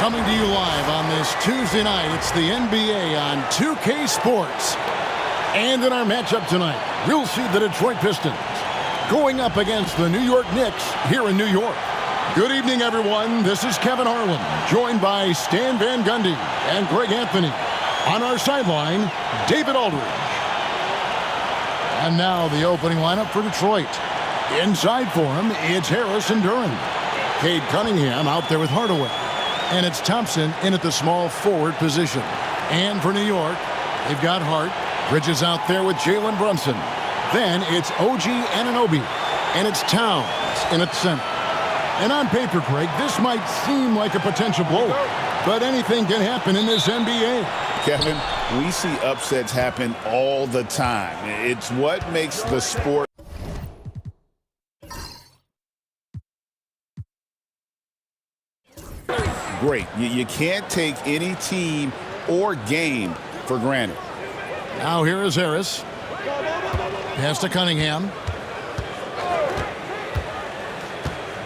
Coming to you live on this Tuesday night, it's the NBA on 2K Sports. And in our matchup tonight, we'll see the Detroit Pistons going up against the New York Knicks here in New York. Good evening, everyone. This is Kevin Harlan, joined by Stan Van Gundy and Greg Anthony. On our sideline, David Aldridge. And now the opening lineup for Detroit. Inside for him, it's Harris and Duren. Cade Cunningham out there with Hardaway. And it's Thompson in at the small forward position. And for New York, they've got Hart. Bridges out there with Jalen Brunson. Then it's OG Anunoby. And it's Towns in at center. And on paper, Greg, this might seem like a potential blowout. But anything can happen in this NBA. Kevin, we see upsets happen all the time. It's what makes the sport great. You can't take any team or game for granted. Now here is Harris. Pass to Cunningham.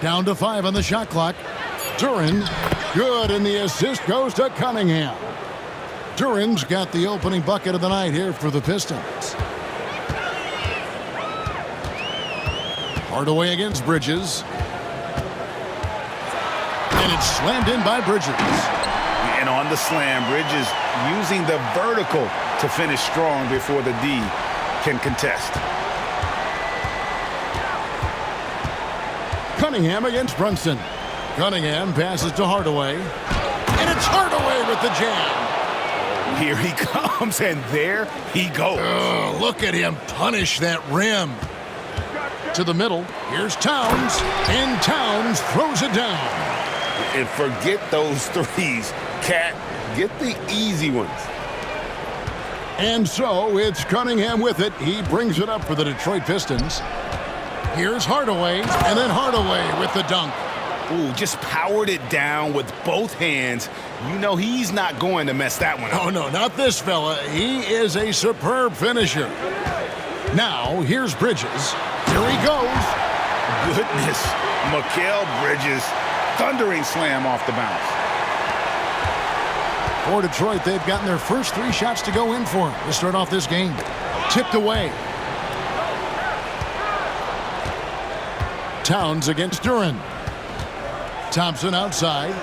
Down to 5 on the shot clock. Duren, good, and the assist goes to Cunningham. Duren's got the opening bucket of the night here for the Pistons. Hardaway against Bridges. And it's slammed in by Bridges. And on the slam, Bridges using the vertical to finish strong before the D can contest. Cunningham against Brunson. Cunningham passes to Hardaway. And it's Hardaway with the jam. Here he comes, and there he goes. Oh, look at him punish that rim. To the middle, here's Towns, and Towns throws it down. And forget those threes, Cat. Get the easy ones. And so it's Cunningham with it. He brings it up for the Detroit Pistons. Here's Hardaway, and then Hardaway with the dunk. Ooh, just powered it down with both hands. You know he's not going to mess that one up. Oh, no, not this fella. He is a superb finisher. Now, here's Bridges. Here he goes. Goodness. Mikal Bridges, thundering slam off the bounce. For Detroit, they've gotten their first 3 shots to go in for him to start off this game. Tipped away. Towns against Duren. Thompson outside.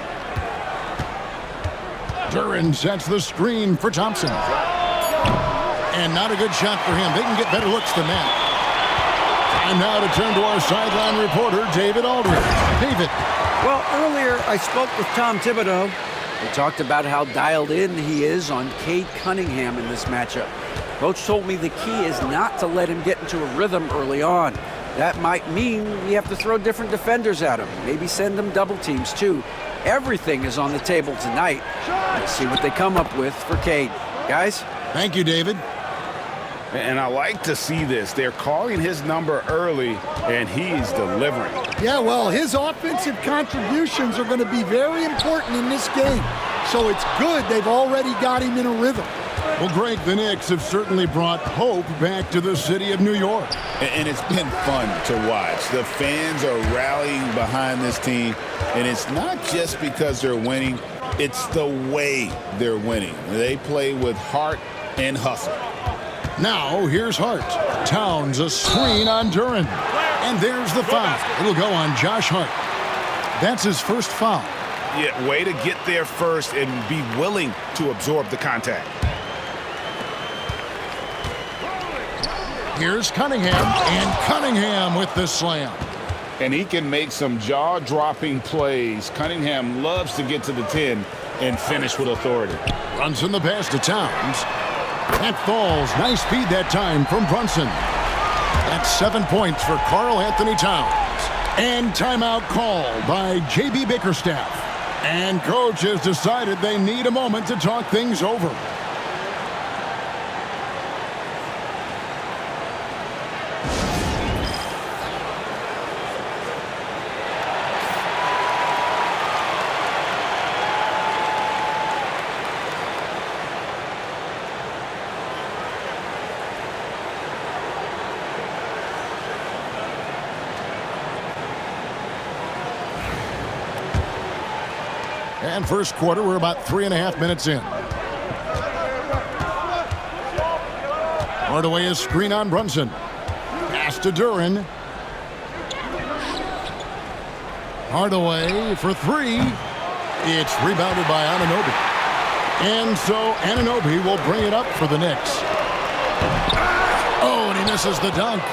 Duren sets the screen for Thompson. And not a good shot for him. They can get better looks than that. Time now to turn to our sideline reporter, David Aldridge. David. Well, earlier I spoke with Tom Thibodeau. We talked about how dialed in he is on Cade Cunningham in this matchup. Coach told me the key is not to let him get into a rhythm early on. That might mean we have to throw different defenders at him. Maybe send them double teams, too. Everything is on the table tonight. Let's see what they come up with for Cade. Guys? Thank you, David. And I like to see this. They're calling his number early, and he's delivering. Yeah, well, his offensive contributions are going to be very important in this game. So it's good they've already got him in a rhythm. Well, Greg, the Knicks have certainly brought hope back to the city of New York. And it's been fun to watch. The fans are rallying behind this team, and it's not just because they're winning. It's the way they're winning. They play with heart and hustle. Now, here's Hart. Towns a screen on Duren. And there's the foul. It'll go on Josh Hart. That's his first foul. Yeah, way to get there first and be willing to absorb the contact. Here's Cunningham, and Cunningham with the slam. And he can make some jaw-dropping plays. Cunningham loves to get to the 10 and finish with authority. Brunson the pass to Towns. That falls. Nice speed that time from Brunson. That's 7 points for Karl Anthony Towns. And timeout called by J.B. Bickerstaff. And coach has decided they need a moment to talk things over. And first quarter, we're about 3.5 minutes in. Hardaway is screen on Brunson. Pass to Duren. Hardaway for three. It's rebounded by Anunoby. And so Anunoby will bring it up for the Knicks. Oh, and he misses the dunk.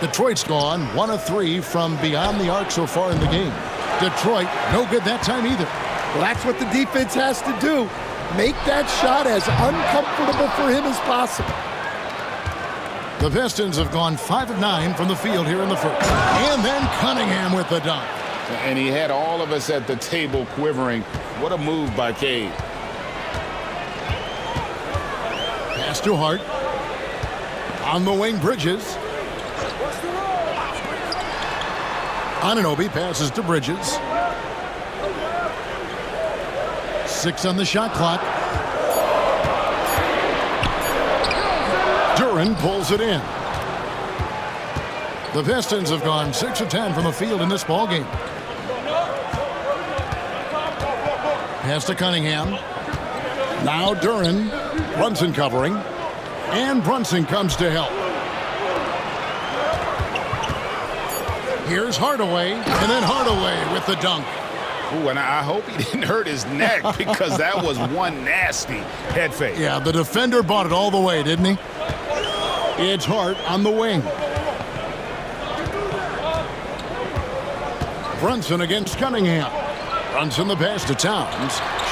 Detroit's gone 1 of 3 from beyond the arc so far in the game. Detroit, no good that time either. Well, that's what the defense has to do. Make that shot as uncomfortable for him as possible. The Pistons have gone 5 of 9 from the field here in the first. And then Cunningham with the dunk. And he had all of us at the table quivering. What a move by Cade. Pass to Hart. On the wing, Bridges. Anunoby passes to Bridges. 6 on the shot clock. Duren pulls it in. The Pistons have gone 6 of 10 from the field in this ballgame. Pass to Cunningham. Now Duren. Brunson covering. And Brunson comes to help. Here's Hardaway. And then Hardaway with the dunk. Ooh, and I hope he didn't hurt his neck because that was one nasty head fake. Yeah, the defender bought it all the way, didn't he? It's Hart on the wing. Brunson against Cunningham. Brunson the pass to Towns.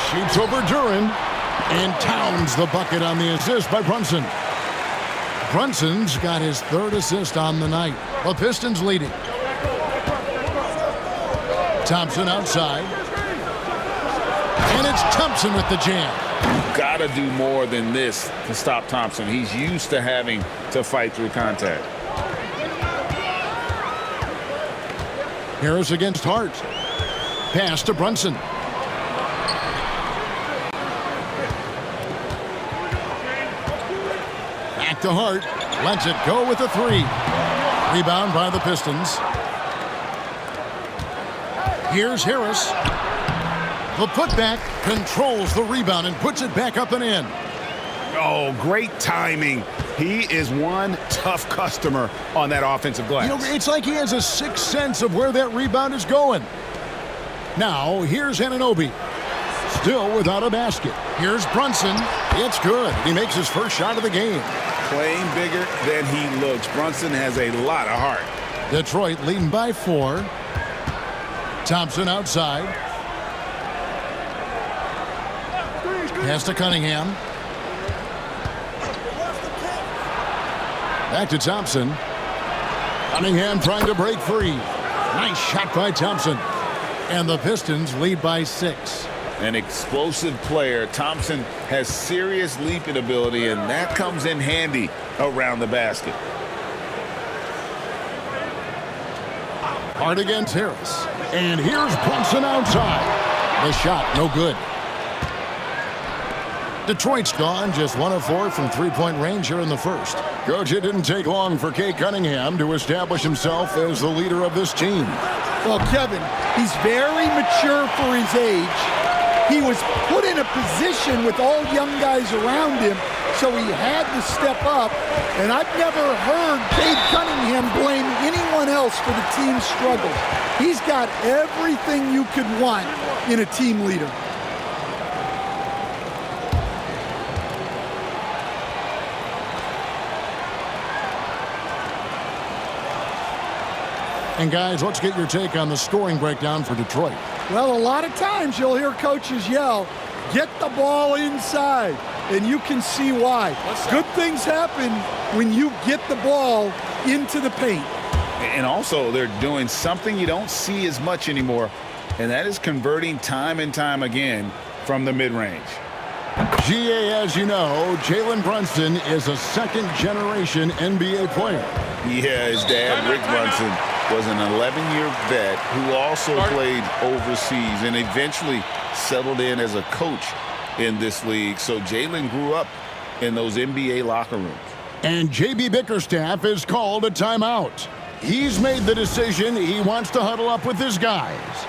Shoots over Duren. And Towns the bucket on the assist by Brunson. Brunson's got his 3rd assist on the night. The Pistons leading. Thompson outside. And it's Thompson with the jam. Gotta do more than this to stop Thompson. He's used to having to fight through contact. Harris against Hart. Pass to Brunson. Back to Hart. Lets it go with a 3. Rebound by the Pistons. Here's Harris. The putback controls the rebound and puts it back up and in. Oh, great timing. He is one tough customer on that offensive glass. You know, it's like he has a sixth sense of where that rebound is going. Now, here's Anunoby. Still without a basket. Here's Brunson. It's good. He makes his first shot of the game. Playing bigger than he looks. Brunson has a lot of heart. Detroit leading by 4. Thompson outside. Pass to Cunningham. Back to Thompson. Cunningham trying to break free. Nice shot by Thompson. And the Pistons lead by 6. An explosive player. Thompson has serious leaping ability, and that comes in handy around the basket. Hart against Harris. And here's Brunson outside. The shot, no good. Detroit's gone just 1 of 4 from three-point range here in the first. Coach, it didn't take long for Cade Cunningham to establish himself as the leader of this team. Well, Kevin, he's very mature for his age. He was put in a position with all young guys around him, so he had to step up. And I've never heard Cade Cunningham blame anyone else for the team's struggles. He's got everything you could want in a team leader. And guys, let's get your take on the scoring breakdown for Detroit. Well, a lot of times you'll hear coaches yell, get the ball inside, and you can see why. Good things happen when you get the ball into the paint. And also, they're doing something you don't see as much anymore, and that is converting time and time again from the mid-range. GA, as you know, Jalen Brunson is a second-generation NBA player. Yeah, his dad, Rick Brunson, was an 11-year vet who also played overseas and eventually settled in as a coach in this league. So Jalen grew up in those NBA locker rooms. And J.B. Bickerstaff has called a timeout. He's made the decision he wants to huddle up with his guys.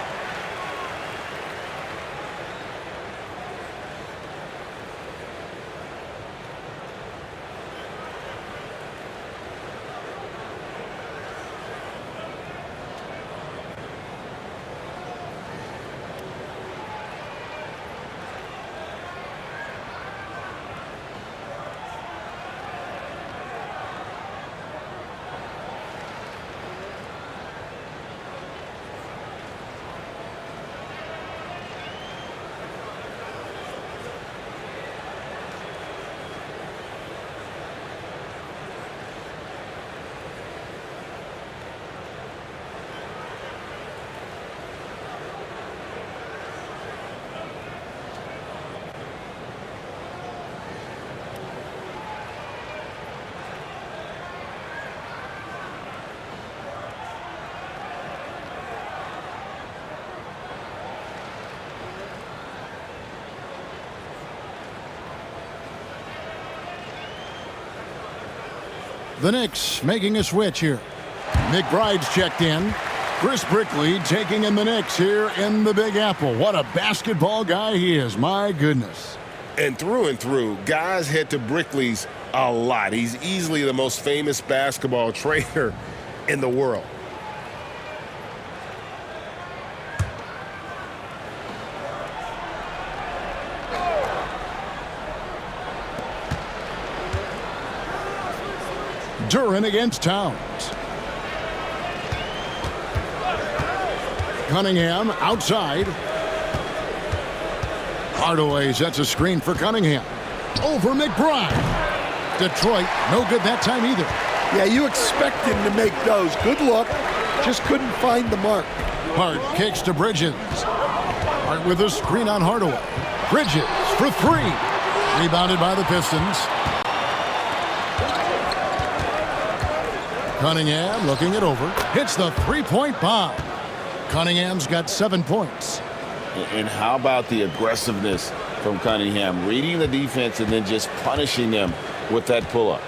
The Knicks making a switch here. McBride's checked in. Chris Brickley taking in the Knicks here in the Big Apple. What a basketball guy he is. My goodness. And through, guys head to Brickley's a lot. He's easily the most famous basketball trader in the world. Duran against Towns. Cunningham outside. Hardaway sets a screen for Cunningham. Over McBride. Detroit, no good that time either. Yeah, you expect him to make those. Good look. Just couldn't find the mark. Hart kicks to Bridges. Hart with a screen on Hardaway. Bridges for three. Rebounded by the Pistons. Cunningham looking it over. Hits the three-point bomb. Cunningham's got 7 points. And how about the aggressiveness from Cunningham, reading the defense and then just punishing them with that pull-up.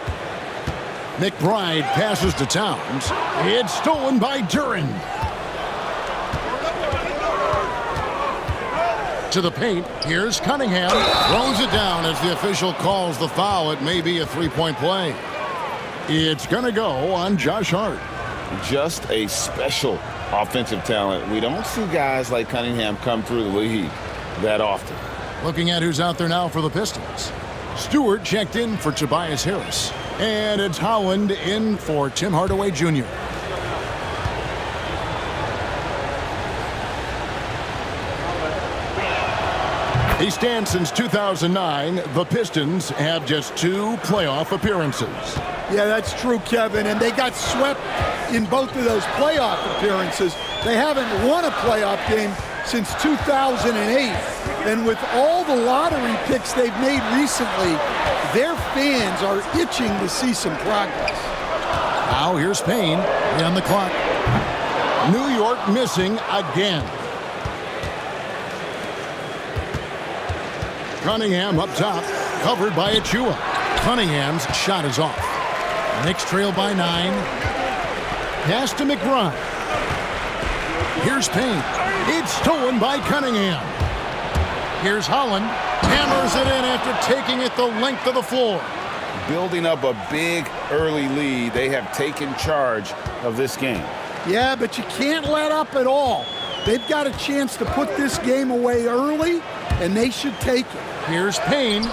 McBride passes to Towns. It's stolen by Duran. To the paint. Here's Cunningham. Throws it down as the official calls the foul. It may be a three-point play. It's going to go on Josh Hart. Just a special offensive talent. We don't see guys like Cunningham come through the league that often. Looking at who's out there now for the Pistons. Stewart checked in for Tobias Harris. And it's Howland in for Tim Hardaway Jr. He stands since 2009. The Pistons have just 2 playoff appearances. Yeah, that's true, Kevin. And they got swept in both of those playoff appearances. They haven't won a playoff game since 2008. And with all the lottery picks they've made recently, their fans are itching to see some progress. Now here's Payne on the clock. New York missing again. Cunningham up top, covered by Achua. Cunningham's shot is off. Knicks trail by 9. Pass to McBride. Here's Payne. It's stolen by Cunningham. Here's Holland. Hammers it in after taking it the length of the floor. Building up a big early lead, they have taken charge of this game. Yeah, but you can't let up at all. They've got a chance to put this game away early, and they should take it. Here's Payne.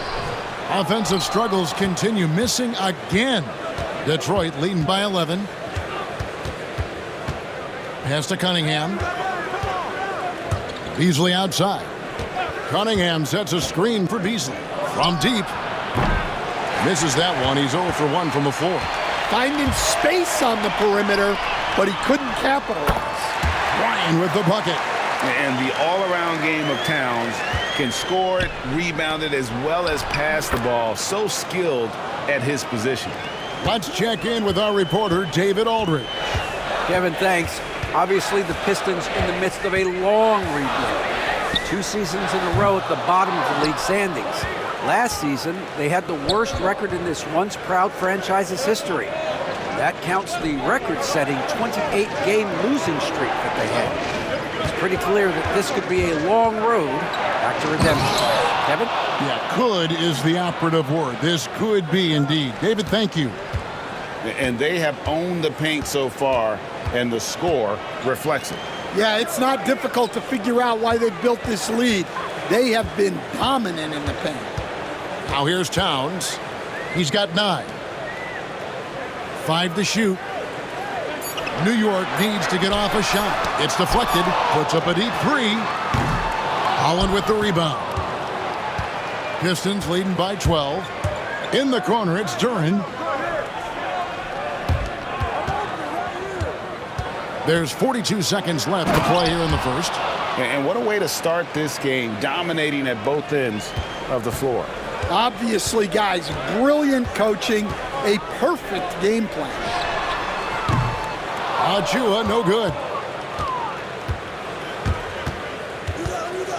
Offensive struggles continue, missing again. Detroit leading by 11. Pass to Cunningham. Beasley outside. Cunningham sets a screen for Beasley. From deep. Misses that one. He's 0 for 1 from the floor. Finding space on the perimeter, but he couldn't capitalize. Ryan with the bucket. And the all-around game of Towns can score it, rebound it, as well as pass the ball. So skilled at his position. Let's check in with our reporter, David Aldridge. Kevin, thanks. Obviously, the Pistons in the midst of a long rebuild. 2 seasons in a row at the bottom of the league standings. Last season, they had the worst record in this once-proud franchise's history. That counts the record-setting 28-game losing streak that they had. It's pretty clear that this could be a long road back to redemption. Kevin? Yeah, could is the operative word. This could be indeed. David, thank you. And they have owned the paint so far, and the score reflects it. Yeah, it's not difficult to figure out why they built this lead. They have been dominant in the paint. Now here's Towns. He's got 9. 5 to shoot. New York needs to get off a shot. It's deflected. Puts up a deep 3. Holland with the rebound. Pistons leading by 12. In the corner, it's Duran. There's 42 seconds left to play here in the first. And what a way to start this game, dominating at both ends of the floor. Obviously, guys, brilliant coaching, a perfect game plan. Achua, no good.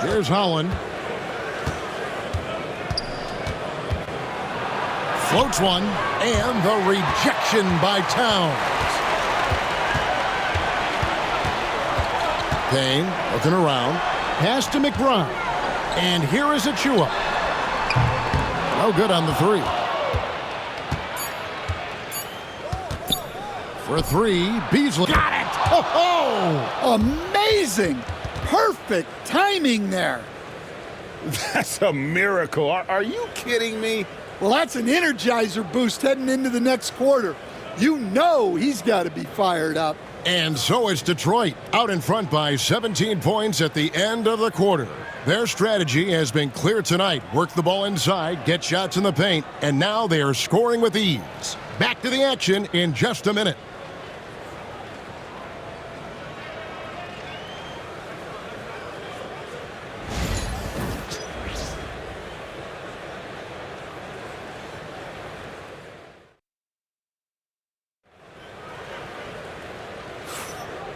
Here's Holland. Floats one, and the rejection by Towns. Payne looking around. Pass to McBride. And here is Achua. No good on the three. For three, Beasley. Got it! Oh, amazing! Perfect timing there. That's a miracle. Are you kidding me? Well, that's an energizer boost heading into the next quarter. You know he's got to be fired up. And so it's Detroit, out in front by 17 points at the end of the quarter. Their strategy has been clear tonight. Work the ball inside, get shots in the paint, and now they are scoring with ease. Back to the action in just a minute.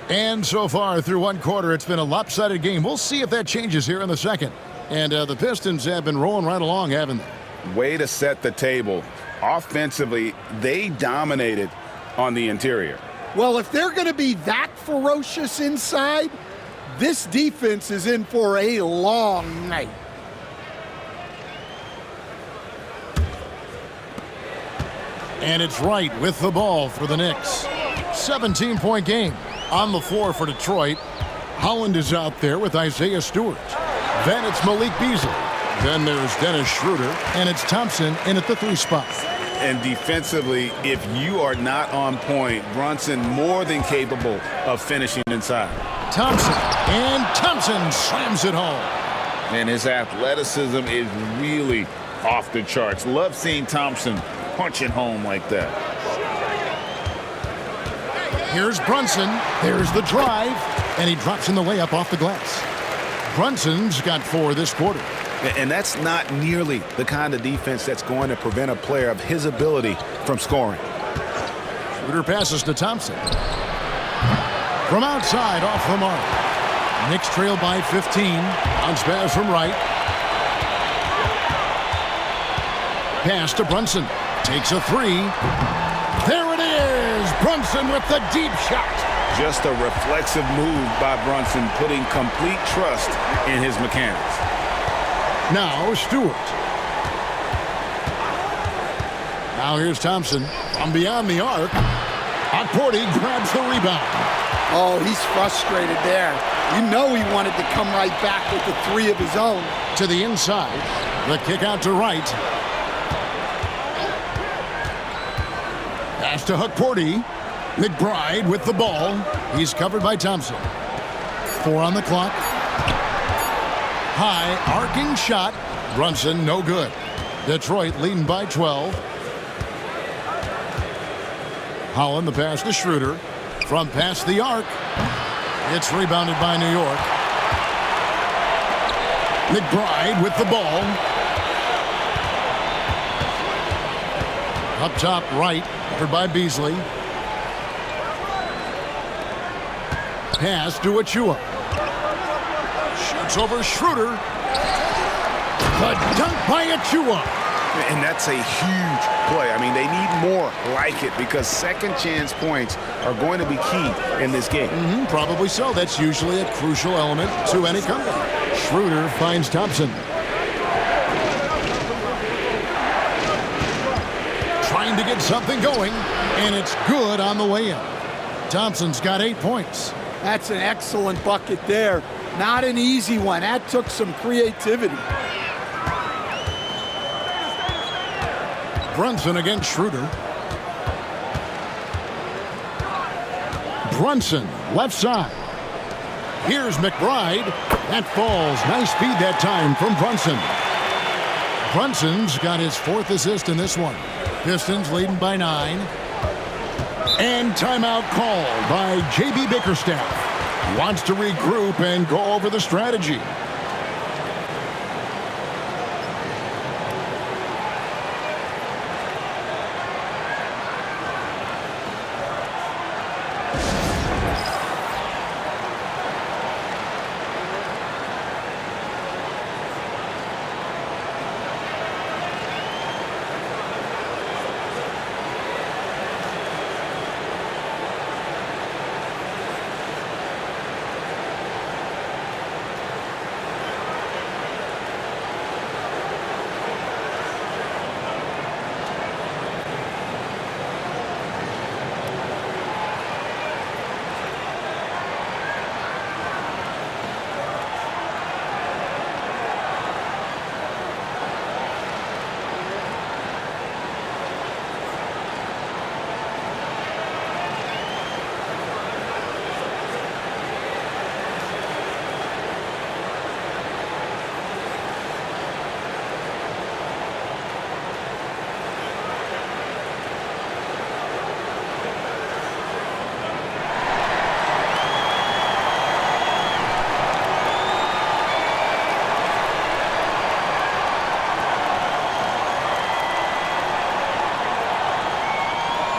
And so far through one quarter, it's been a lopsided game. We'll see if that changes here in the second. And the Pistons have been rolling right along, haven't they? Way to set the table. Offensively, they dominated on the interior. Well, if they're going to be that ferocious inside, this defense is in for a long night. And it's Wright with the ball for the Knicks. 17-point game. On the floor for Detroit, Holland is out there with Isaiah Stewart. Then it's Malik Beasley. Then there's Dennis Schroeder, and it's Thompson in at the 3 spot. And defensively, if you are not on point, Brunson more than capable of finishing inside. Thompson slams it home. And his athleticism is really off the charts. Love seeing Thompson punching home like that. Here's Brunson. There's the drive. And he drops in the layup off the glass. Brunson's got 4 this quarter. And that's not nearly the kind of defense that's going to prevent a player of his ability from scoring. Schroeder passes to Thompson. From outside, off the mark. Knicks trail by 15. Bounce pass from Wright. Pass to Brunson. Takes a 3. There it is! Brunson with the deep shot. Just a reflexive move by Brunson, putting complete trust in his mechanics. Now Stewart. Now here's Thompson from beyond the arc. Porty grabs the rebound. Oh, he's frustrated there. You know he wanted to come right back with the 3 of his own. To the inside. The kick out to Wright. Pass to Porty. McBride with the ball. He's covered by Thompson. 4 on the clock. High arcing shot. Brunson no good. Detroit leading by 12. Holland the pass to Schroeder. From past the arc. It's rebounded by New York. McBride with the ball. Up top right. Covered by Beasley. Pass to Achua. Shoots over Schroeder. The dunk by Achua. And that's a huge play. I mean, they need more like it because second chance points are going to be key in this game. Probably so. That's usually a crucial element to any comeback. Schroeder finds Thompson. Trying to get something going, and it's good on the way in. Thompson's got 8 points. That's an excellent bucket there. Not an easy one. That took some creativity. Brunson against Schroeder. Brunson, left side. Here's McBride. That falls. Nice speed that time from Brunson. Brunson's got his 4th assist in this one. Pistons leading by 9. And timeout called by J.B. Bickerstaff. Wants to regroup and go over the strategy.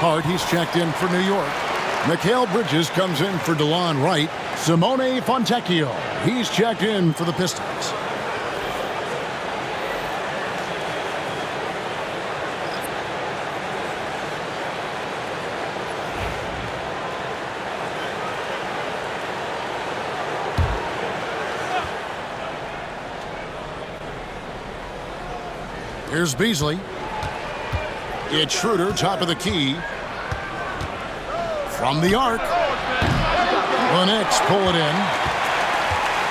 Hart, he's checked in for New York. Mikal Bridges comes in for DeLon Wright. Simone Fontecchio, he's checked in for the Pistons. Here's Beasley. It's Schroeder, top of the key. From the arc. The Knicks pull it in.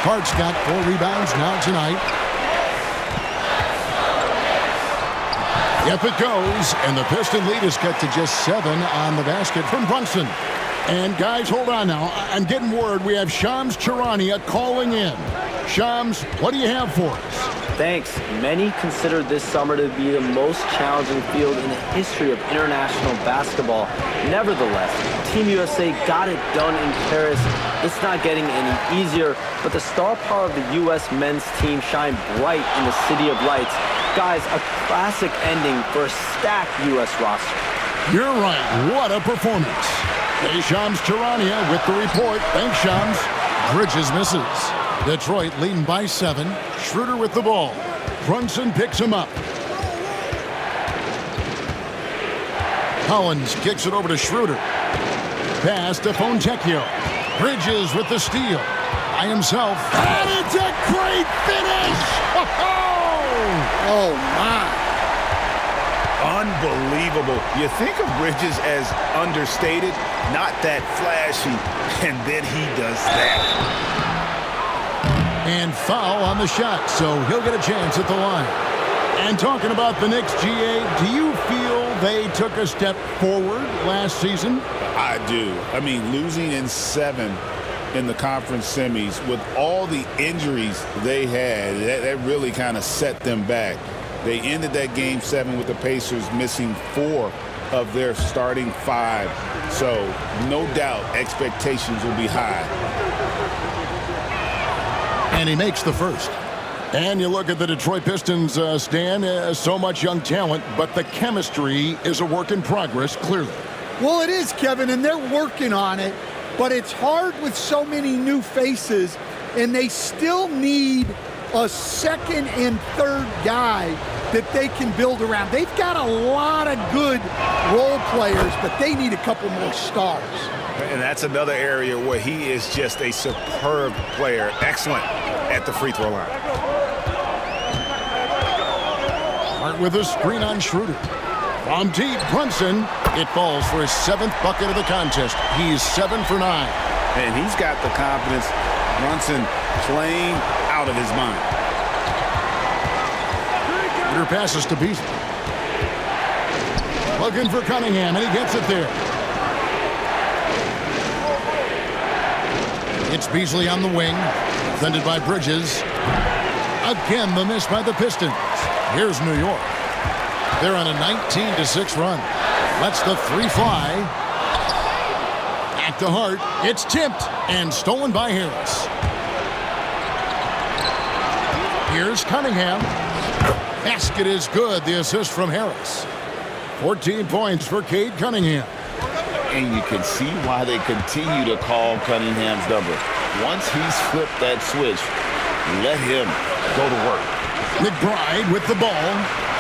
Hart's got 4 rebounds now tonight. Yep, it goes. And the Piston lead is cut to just 7 on the basket from Brunson. And guys, hold on now. I'm getting word we have Shams Charania calling in. Shams, what do you have for us? Thanks. Many consider this summer to be the most challenging field in the history of international basketball. Nevertheless, Team USA got it done in Paris. It's not getting any easier, but the star power of the U.S. men's team shined bright in the City of Lights. Guys, a classic ending for a stacked U.S. roster. You're right. What a performance. Hey, Shams Charania with the report. Thanks, Shams. Bridges misses. Detroit leading by 7. Schroeder with the ball. Brunson picks him up. Collins kicks it over to Schroeder. Pass to Fontecchio. Bridges with the steal. By himself. And it's a great finish! Oh, my. Unbelievable. You think of Bridges as understated, not that flashy, and then he does that. And foul on the shot, so he'll get a chance at the line. And talking about the Knicks, GA, do you feel they took a step forward last season? I do. I mean, losing in 7 in the conference semis with all the injuries they had, that really kind of set them back. They ended that game 7 with the Pacers missing 4 of their starting 5. So no doubt expectations will be high. And he makes the first. And you look at the Detroit Pistons, Stan, so much young talent, but the chemistry is a work in progress, clearly. Well, it is, Kevin, and they're working on it, but it's hard with so many new faces, and they still need a second and third guy that they can build around. They've got a lot of good role players, but they need a couple more stars. And that's another area where he is just a superb player. Excellent at the free throw line. Hart with a screen on Schroeder. From deep, Brunson. It falls for his 7th bucket of the contest. He's 7 for 9. And he's got the confidence. Brunson playing out of his mind. Schroeder passes to Beasley. Looking for Cunningham, and he gets it there. It's Beasley on the wing, defended by Bridges. Again, the miss by the Pistons. Here's New York. They're on a 19-6 run. Lets the 3 fly. Back to Hart. It's tipped and stolen by Harris. Here's Cunningham. Basket is good. The assist from Harris. 14 points for Cade Cunningham. And you can see why they continue to call Cunningham's number. Once he's flipped that switch, let him go to work. McBride with the ball.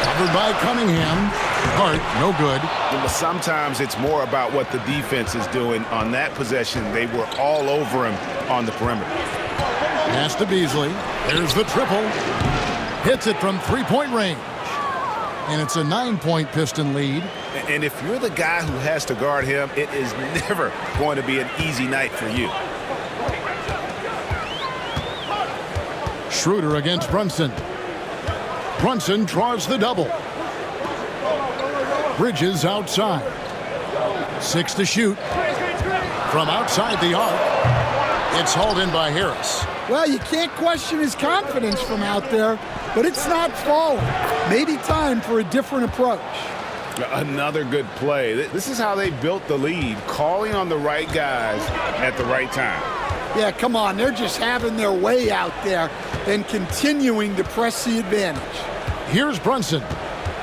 Covered by Cunningham. Hart, no good. But sometimes it's more about what the defense is doing. On that possession, they were all over him on the perimeter. Pass to Beasley. There's the triple. Hits it from 3-point range. And it's a 9-point Piston lead. And if you're the guy who has to guard him, it is never going to be an easy night for you. Schroeder against Brunson. Brunson draws the double. Bridges outside. 6 to shoot. From outside the arc. It's hauled in by Harris. Well, you can't question his confidence from out there, but it's not falling. Maybe time for a different approach. Another good play. This is how they built the lead, calling on the right guys at the right time. Yeah, come on. They're just having their way out there and continuing to press the advantage. Here's Brunson.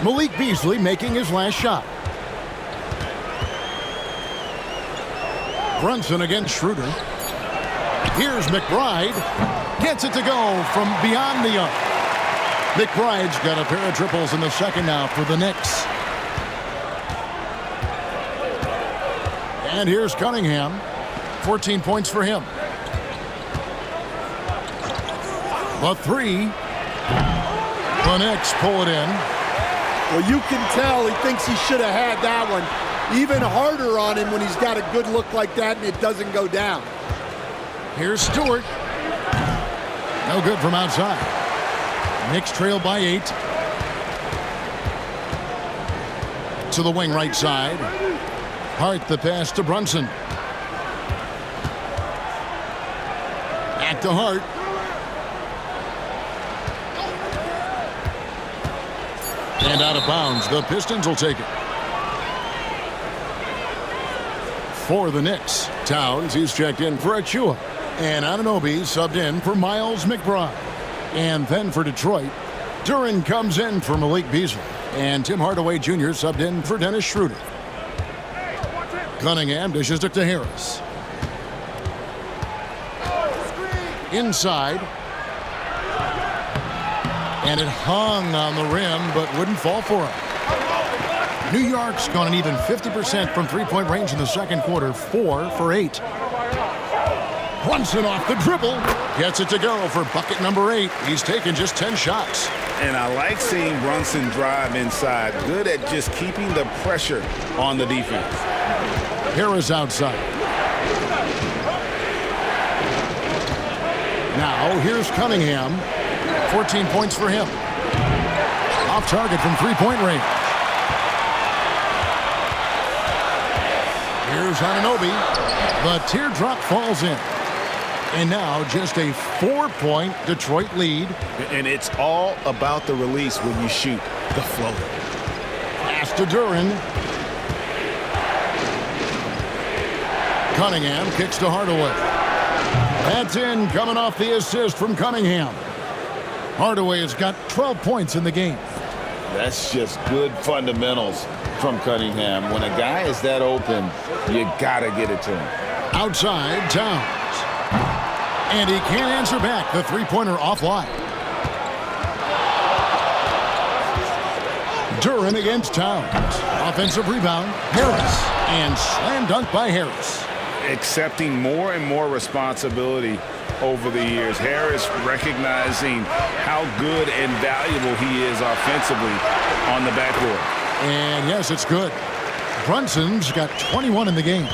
Malik Beasley making his last shot. Brunson against Schroeder. Here's McBride. Gets it to go from beyond the arc. McBride's got a pair of triples in the second now for the Knicks. And here's Cunningham. 14 points for him. The three. The Knicks pull it in. Well, you can tell he thinks he should have had that one. Even harder on him when he's got a good look like that and it doesn't go down. Here's Stewart. No good from outside. Knicks trail by 8. To the wing right side. Hart the pass to Brunson. Back to Hart. And out of bounds. The Pistons will take it. For the Knicks, Towns, he's checked in for Achua. And Anunoby subbed in for Miles McBride. And then for Detroit, Duren comes in for Malik Beasley. And Tim Hardaway Jr. subbed in for Dennis Schroeder. Cunningham dishes it to Harris. Inside. And it hung on the rim, but wouldn't fall for him. New York's gone an even 50% from three-point range in the second quarter, 4 for 8. Brunson off the dribble, gets it to go for bucket number 8. He's taken just 10 shots. And I like seeing Brunson drive inside. Good at just keeping the pressure on the defense. Harris outside. Now here's Cunningham. 14 points for him. Off target from three-point range. Here's Anunoby. The teardrop falls in. And now just a 4-point Detroit lead. And it's all about the release when you shoot the floater. Pass to Duren. Cunningham kicks to Hardaway. That's in, coming off the assist from Cunningham. Hardaway has got 12 points in the game. That's just good fundamentals from Cunningham. When a guy is that open, you gotta get it to him. Outside, Towns. And he can't answer back. The three-pointer offline. Duren against Towns. Offensive rebound, Harris. And slam dunk by Harris. Accepting more and more responsibility over the years. Harris recognizing how good and valuable he is offensively on the backboard. And yes, it's good. Brunson's got 21 in the game.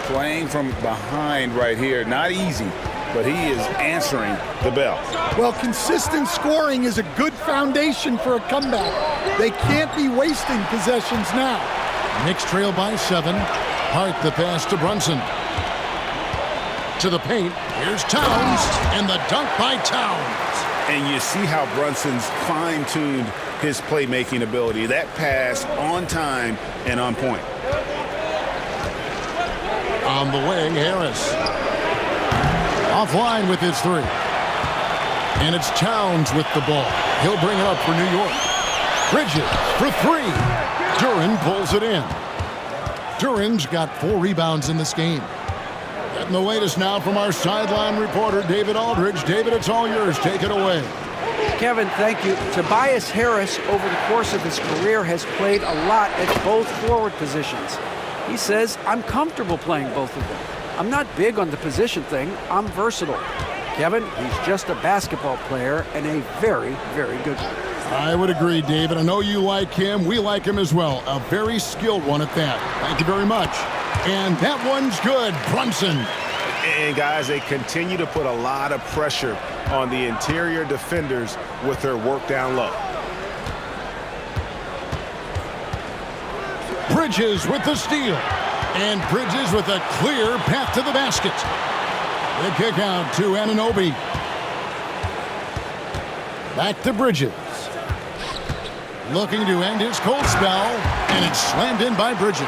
Playing from behind right here, not easy, but he is answering the bell. Well, consistent scoring is a good foundation for a comeback. They can't be wasting possessions now. Knicks trail by 7. Hart the pass to Brunson. To the paint. Here's Towns. And the dunk by Towns. And you see how Brunson's fine-tuned his playmaking ability. That pass on time and on point. On the wing, Harris. Offline with his 3. And it's Towns with the ball. He'll bring it up for New York. Bridges for 3. Duren pulls it in. Duren's got 4 rebounds in this game. Getting the latest now from our sideline reporter, David Aldridge. David, it's all yours. Take it away. Kevin, thank you. Tobias Harris, over the course of his career, has played a lot at both forward positions. He says, I'm comfortable playing both of them. I'm not big on the position thing. I'm versatile. Kevin, he's just a basketball player and a very, very good one. I would agree, David. I know you like him. We like him as well. A very skilled one at that. Thank you very much. And that one's good. Brunson. And guys, they continue to put a lot of pressure on the interior defenders with their work down low. Bridges with the steal. And Bridges with a clear path to the basket. The kick out to Anunoby. Back to Bridges. Looking to end his cold spell. And it's slammed in by Bridges.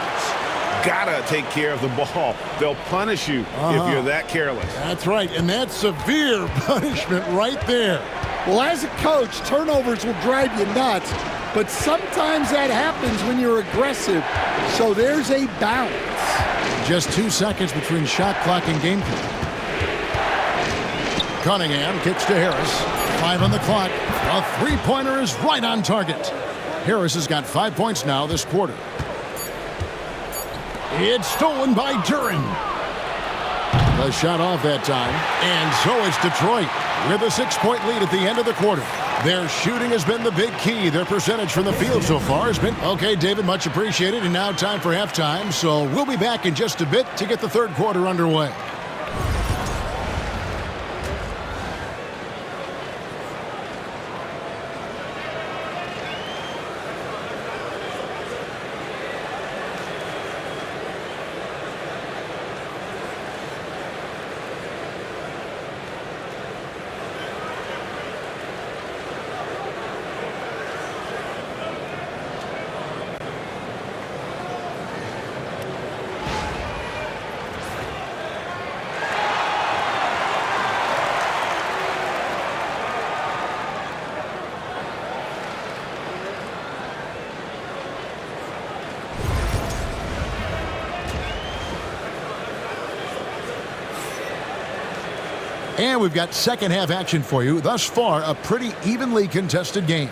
Gotta take care of the ball. They'll punish you if you're that careless. That's right, and that's severe punishment right there. Well, as a coach, turnovers will drive you nuts, but sometimes that happens when you're aggressive. So there's a balance. Just 2 seconds between shot clock and game clock. Cunningham kicks to Harris. 5 on the clock. A three-pointer is right on target. Harris has got 5 points now this quarter. It's stolen by Duren. The shot off that time. And so it's Detroit with a 6-point lead at the end of the quarter. Their shooting has been the big key. Their percentage from the field so far has been... Okay, David, much appreciated. And now time for halftime. So we'll be back in just a bit to get the third quarter underway. And we've got second half action for you. Thus far, a pretty evenly contested game.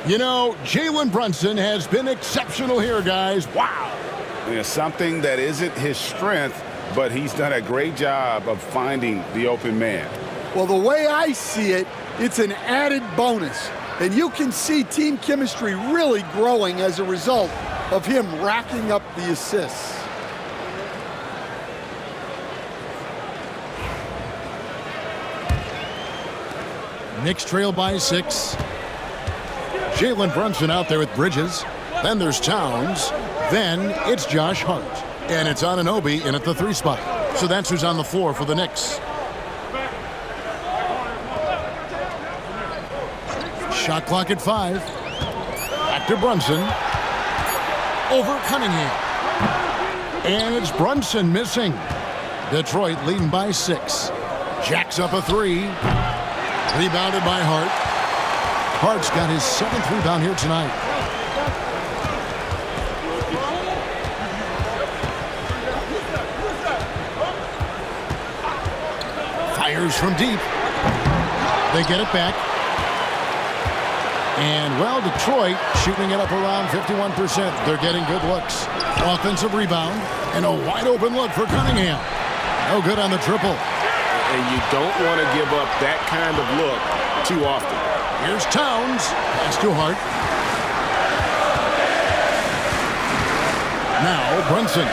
You know, Jalen Brunson has been exceptional here, guys. Wow. Yeah, something that isn't his strength, but he's done a great job of finding the open man. Well, the way I see it, it's an added bonus. And you can see team chemistry really growing as a result of him racking up the assists. Knicks trail by 6. Jalen Brunson out there with Bridges. Then there's Towns. Then it's Josh Hart. And it's Anunoby in at the 3 spot. So that's who's on the floor for the Knicks. Shot clock at 5. Back to Brunson. Over Cunningham. And it's Brunson missing. Detroit leading by 6. Jacks up a 3. Rebounded by Hart. Hart's got his 7th rebound here tonight. Fires from deep. They get it back. And, well, Detroit shooting it up around 51%. They're getting good looks. Offensive rebound. And a wide open look for Cunningham. No good on the triple. And you don't want to give up that kind of look too often. Here's Towns. Pass to Hart. Now Brunson.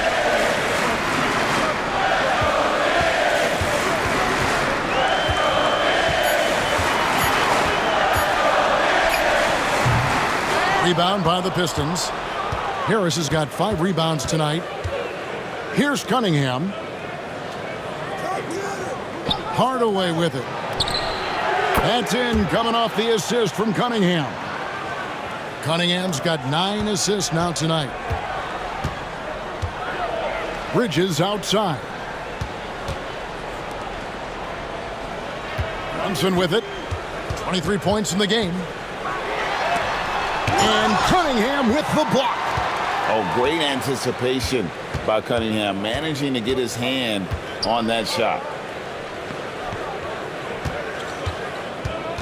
Rebound by the Pistons. Harris has got 5 rebounds tonight. Here's Cunningham. Hardaway with it. That's in, coming off the assist from Cunningham. Cunningham's got 9 assists now tonight. Bridges outside. Brunson with it. 23 points in the game. And Cunningham with the block. Oh, great anticipation by Cunningham, managing to get his hand on that shot.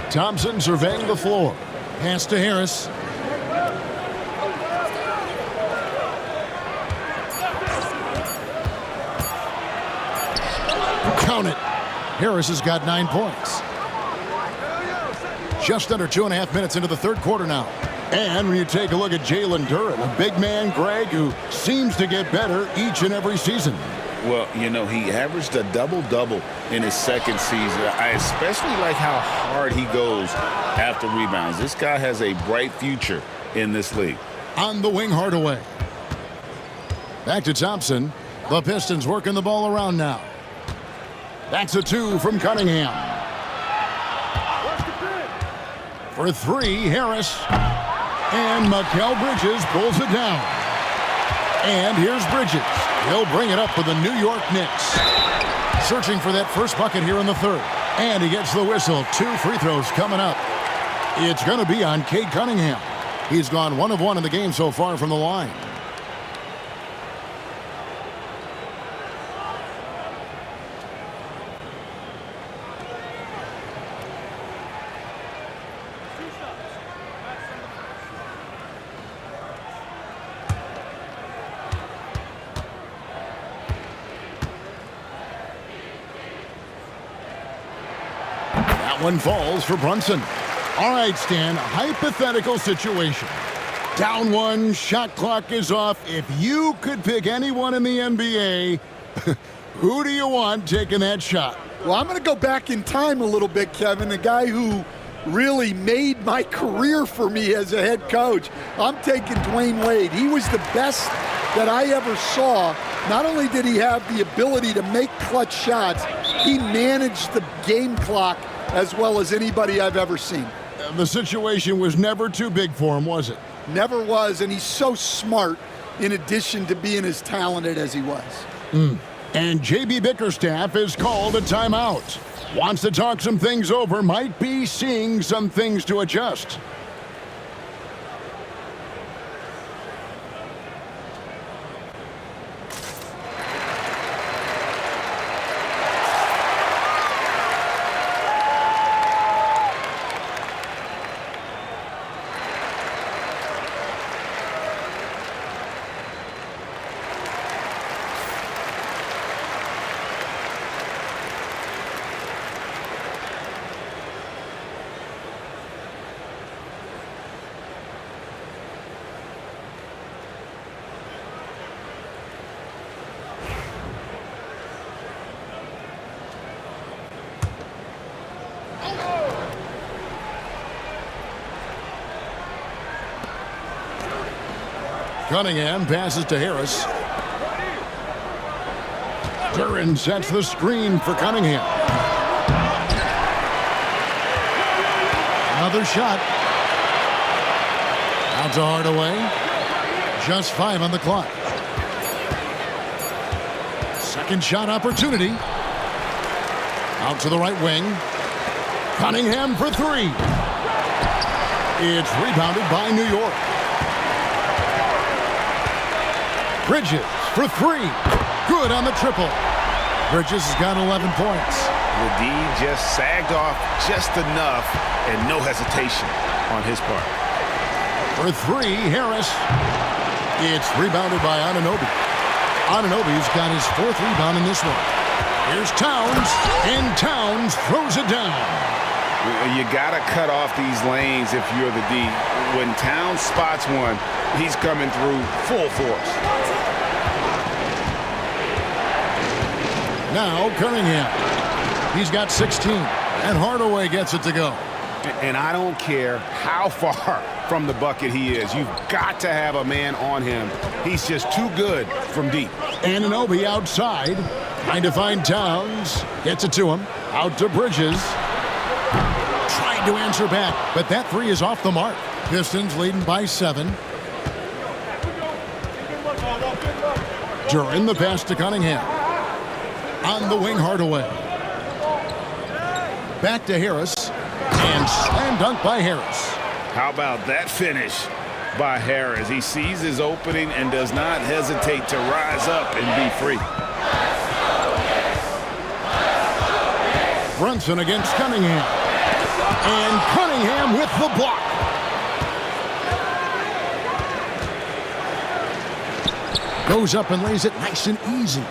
Thompson surveying the floor. Pass to Harris. Count it. Harris has got 9 points. Just under 2.5 minutes into the third quarter now. And when you take a look at Jalen Duren, a big man, Greg, who seems to get better each and every season. Well, you know, he averaged a double-double in his second season. I especially like how hard he goes after rebounds. This guy has a bright future in this league. On the wing, Hardaway. Back to Thompson. The Pistons working the ball around now. That's a 2 from Cunningham. For 3, Harris. And Mikal Bridges pulls it down. And here's Bridges. He'll bring it up for the New York Knicks. Searching for that first bucket here in the third. And he gets the whistle. 2 free throws coming up. It's going to be on Cade Cunningham. He's gone 1 of 1 in the game so far from the line. That one falls for Brunson. All right, Stan, hypothetical situation. Down one, shot clock is off. If you could pick anyone in the NBA, who do you want taking that shot? Well, I'm going to go back in time a little bit, Kevin. The guy who really made my career for me as a head coach. I'm taking Dwayne Wade. He was the best that I ever saw. Not only did he have the ability to make clutch shots, he managed the game clock as well as anybody I've ever seen. The situation was never too big for him, was it? Never was, and he's so smart in addition to being as talented as he was. And J.B. Bickerstaff has called a timeout. Wants to talk some things over, might be seeing some things to adjust. Cunningham passes to Harris. Duren sets the screen for Cunningham. Another shot. Out to Hardaway. Just 5 on the clock. Second shot opportunity. Out to the right wing. Cunningham for 3. It's rebounded by New York. Bridges for 3. Good on the triple. Bridges has got 11 points. The D just sagged off just enough and no hesitation on his part. For 3, Harris. It's rebounded by Anunoby. Anunoby's got his 4th rebound in this one. Here's Towns, and Towns throws it down. You got to cut off these lanes if you're the D. When Towns spots one, he's coming through full force. Now Cunningham. He's got 16, and Hardaway gets it to go. And I don't care how far from the bucket he is. You've got to have a man on him. He's just too good from deep. Anunoby outside. Trying to find Towns. Gets it to him. Out to Bridges. Trying to answer back, but that 3 is off the mark. Pistons leading by 7. Duren the pass to Cunningham. On the wing, Hardaway. Back to Harris. And slam dunk by Harris. How about that finish by Harris? He sees his opening and does not hesitate to rise up and be free. Brunson against Cunningham. And Cunningham with the block. Goes up and lays it nice and easy.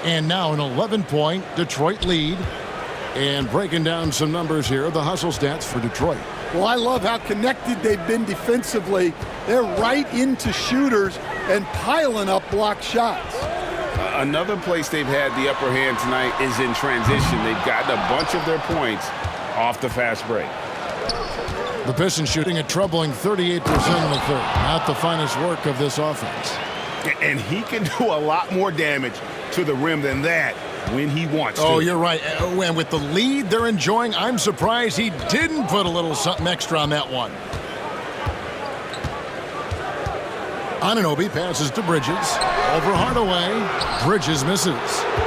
And now an 11-point Detroit lead. And breaking down some numbers here, the hustle stats for Detroit. Well, I love how connected they've been defensively. They're right into shooters and piling up block shots. Another place they've had the upper hand tonight is in transition. They've gotten a bunch of their points off the fast break. The Pistons shooting a troubling 38% in the third. Not the finest work of this offense. And he can do a lot more damage to the rim than that when he wants to. Oh, you're right. And with the lead they're enjoying, I'm surprised he didn't put a little something extra on that one. Anunoby passes to Bridges. Over Hardaway. Bridges misses.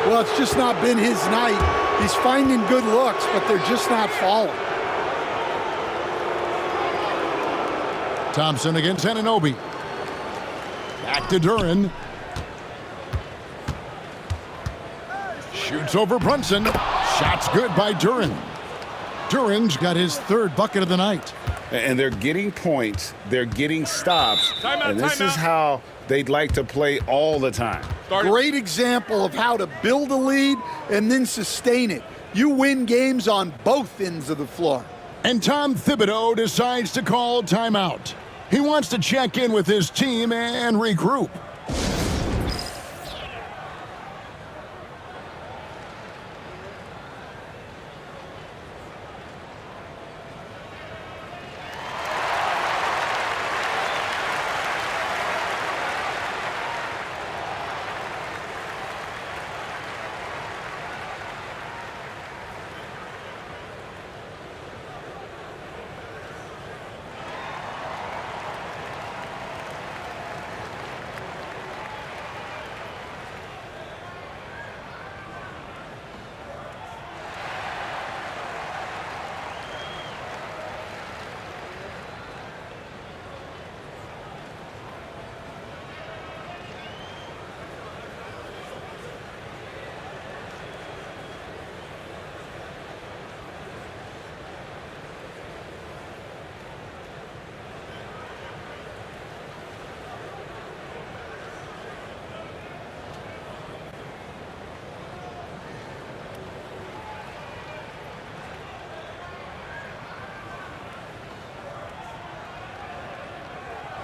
Well, it's just not been his night. He's finding good looks, but they're just not falling. Thompson against Anunoby. Back to Duren. Shoots over Brunson. Shot's good by Duren. Duren's got his 3rd bucket of the night. And they're getting points. They're getting stops. And this is how they'd like to play all the time. Great example of how to build a lead and then sustain it. You win games on both ends of the floor. And Tom Thibodeau decides to call timeout. He wants to check in with his team and regroup.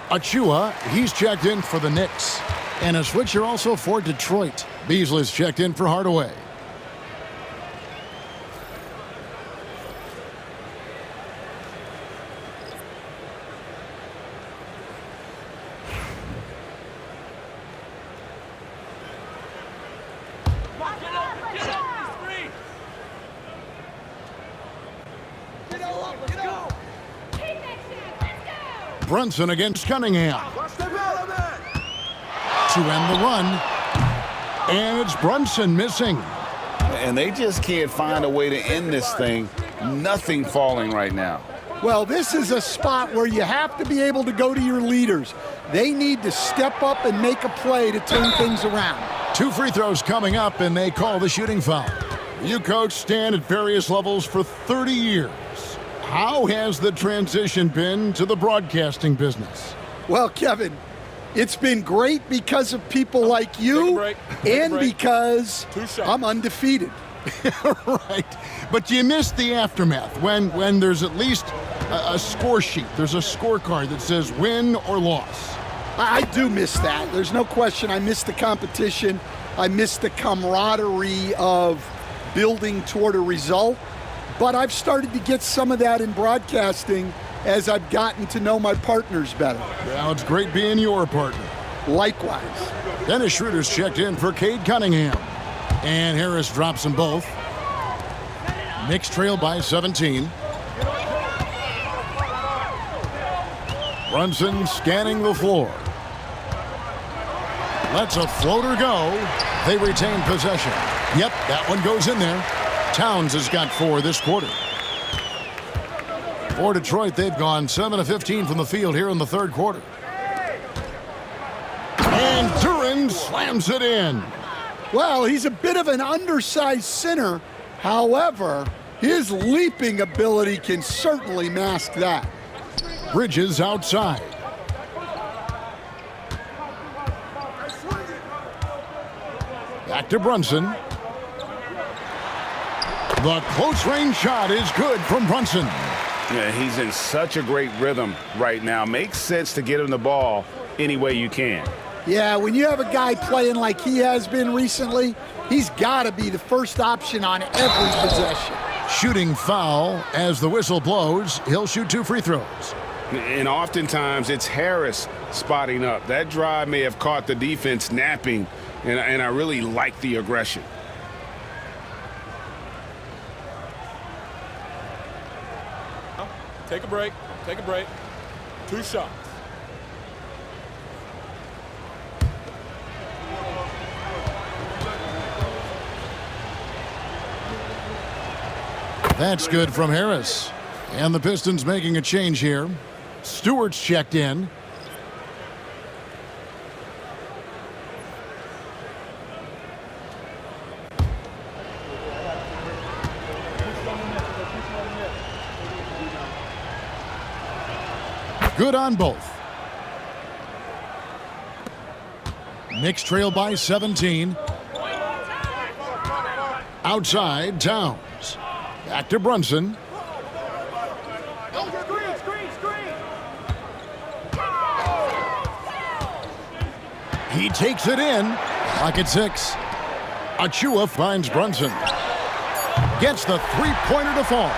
Achua, he's checked in for the Knicks. And a switcher also for Detroit. Beasley's checked in for Hardaway. Brunson against Cunningham. To end the run. And it's Brunson missing. And they just can't find a way to end this thing. Nothing falling right now. Well, this is a spot where you have to be able to go to your leaders. They need to step up and make a play to turn things around. 2 free throws coming up, and they call the shooting foul. You coach Stan at various levels for 30 years. How has the transition been to the broadcasting business? Well, Kevin, it's been great because of people like you and because I'm undefeated. Right. But you missed the aftermath when there's at least a score sheet. There's a scorecard that says win or loss. I do miss that. There's no question. I miss the competition. I miss the camaraderie of building toward a result. But I've started to get some of that in broadcasting as I've gotten to know my partners better. Well, it's great being your partner. Likewise. Dennis Schroeder's checked in for Cade Cunningham. And Harris drops them both. Knicks trail by 17. Brunson scanning the floor. Lets a floater go. They retain possession. Yep, that one goes in there. Towns has got 4 this quarter. For Detroit, they've gone 7 of 15 from the field here in the third quarter. And Duren slams it in. Well, he's a bit of an undersized center. However, his leaping ability can certainly mask that. Bridges outside. Back to Brunson. The close-range shot is good from Brunson. Yeah, he's in such a great rhythm right now. Makes sense to get him the ball any way you can. Yeah, when you have a guy playing like he has been recently, he's got to be the first option on every possession. Shooting foul as the whistle blows. He'll shoot 2 free throws. And oftentimes it's Harris spotting up. That drive may have caught the defense napping, and I really like the aggression. Take a break. Take a break. 2 shots. That's good from Harris. And the Pistons making a change here. Stewart's checked in. Good on both. Knicks trail by 17. Outside, Towns. Back to Brunson. He takes it in. Pocket 6. Achua finds Brunson. Gets the three-pointer to fall.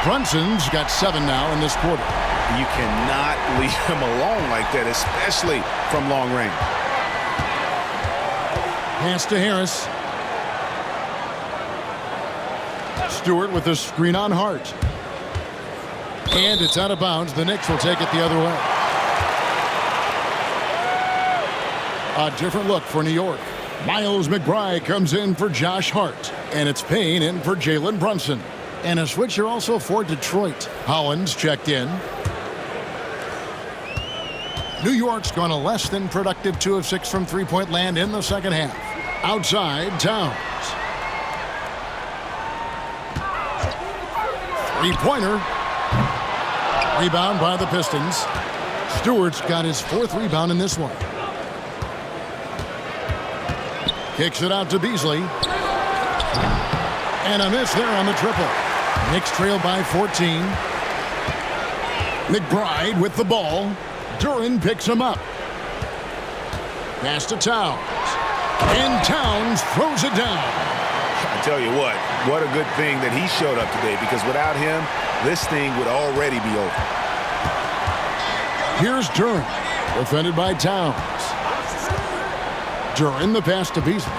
Brunson's got 7 now in this quarter. You cannot leave him alone like that, especially from long range. Pass to Harris. Stewart with a screen on Hart. And it's out of bounds. The Knicks will take it the other way. A different look for New York. Miles McBride comes in for Josh Hart. And it's Payne in for Jalen Brunson. And a switcher also for Detroit. Hollins checked in. New York's gone a less than productive 2 of 6 from three-point land in the second half. Outside, Towns. Three-pointer. Rebound by the Pistons. Stewart's got his 4th rebound in this one. Kicks it out to Beasley. And a miss there on the triple. Knicks trail by 14. McBride with the ball. Duran picks him up. Pass to Towns. And Towns throws it down. I tell you what a good thing that he showed up today, because without him, this thing would already be over. Here's Duran, defended by Towns. Duran, the pass to Beasley.